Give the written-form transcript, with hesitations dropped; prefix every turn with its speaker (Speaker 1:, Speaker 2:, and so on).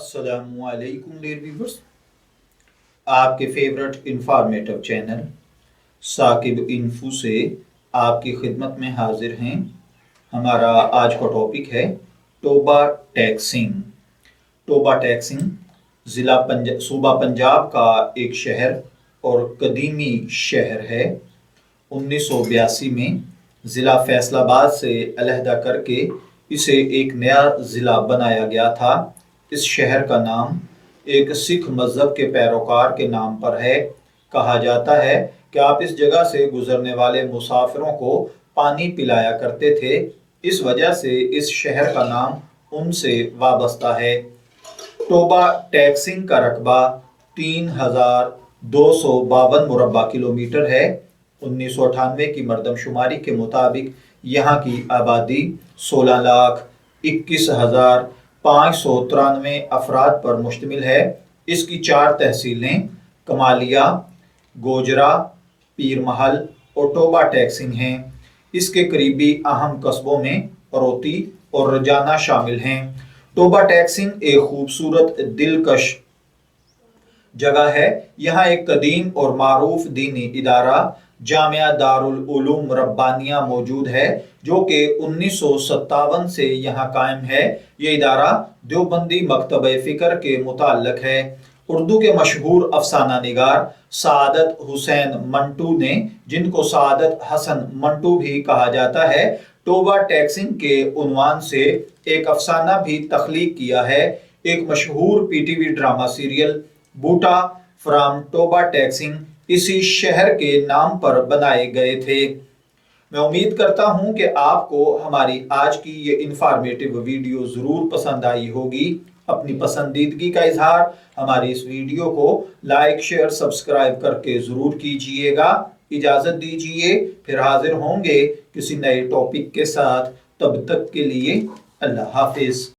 Speaker 1: अस्सलामुअलैकुम dear viewers, आपके favourite informative channel Saqib info से आपकी खिदमत में हाजिर हैं। हमारा आज का टॉपिक है टोबा टैक्सिंग। टोबा टैक्सिंग सूबा पंजाब का एक शहर और कदीमी शहर है। 1982 में ज़िला फैसलाबाद से अलहदा करके इसे एक नया ज़िला बनाया गया था। इस शहर का नाम एक सिख मज़हब के पैरोकार के नाम पर है। कहा जाता है कि आप इस जगह से गुजरने वाले मुसाफिरों को पानी पिलाया करते थे, इस वजह से इस शहर का नाम उनसे वाबस्ता है। टोबा टैक्सिंग का रकबा 3252 मुरबा किलोमीटर है। 1998 की मरदमशुमारी के मुताबिक यहाँ की आबादी 16,21,593 अफराद पर मुश्तमिल है। इसकी 4 तहसीलें कमालिया, गोजरा, पीर महल और टोबा टैक्सिंग हैं। इसके करीबी अहम कस्बों में रोती और रजाना शामिल हैं। टोबा टैक्सिंग एक खूबसूरत दिलकश जगह है। यहाँ एक कदीम और मारूफ दीनी इदारा जामिया दारुल उलूम रब्बानिया मौजूद है, जो कि 1957 से यहाँ कायम है। ये इदारा देवबंदी मकतब फ़िक्र के मुताल्लिक़ है। उर्दू के मशहूर अफसाना निगार सादत हुसैन मंटू ने, जिनको सादत हसन मंटू भी कहा जाता है, टोबा टैक्सिंग के उन्वान से एक अफसाना भी तख्लीक किया है। एक मशहूर PTV drama serial Boota from Toba Tek Singh इसी शहर के नाम पर बनाए गए थे। मैं उम्मीद करता हूं कि आपको हमारी आज की ये इंफॉर्मेटिव वीडियो ज़रूर पसंद आई होगी। अपनी पसंदीदगी का इजहार हमारी इस वीडियो को लाइक, शेयर, सब्सक्राइब करके ज़रूर कीजिएगा। इजाज़त दीजिए, फिर हाजिर होंगे किसी नए टॉपिक के साथ। तब तक के लिए अल्लाह हाफिज़।